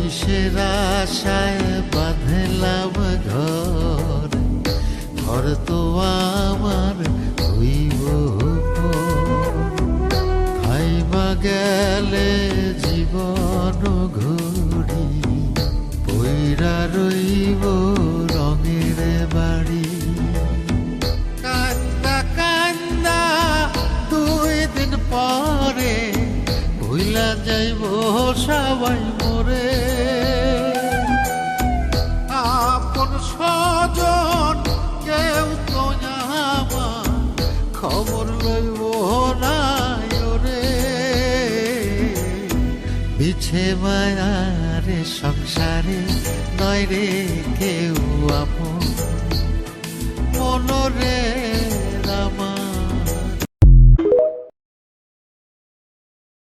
কিসের আশায় বাঁধলাম ঘর, ঘর তো আমার হইব খাইবা গেলে জীবন ঘুরি, পইরা রইব রঙের বাড়ি। কান্দা কান্দা 2 দিন পরে ভুইলা যাইব সবাই মোরে, আপন স্বজন কেউ তো আমার খবর লইব না ওরে। বিছে মায়ারে সংসারে নয় রে কেউ আপন, মনরে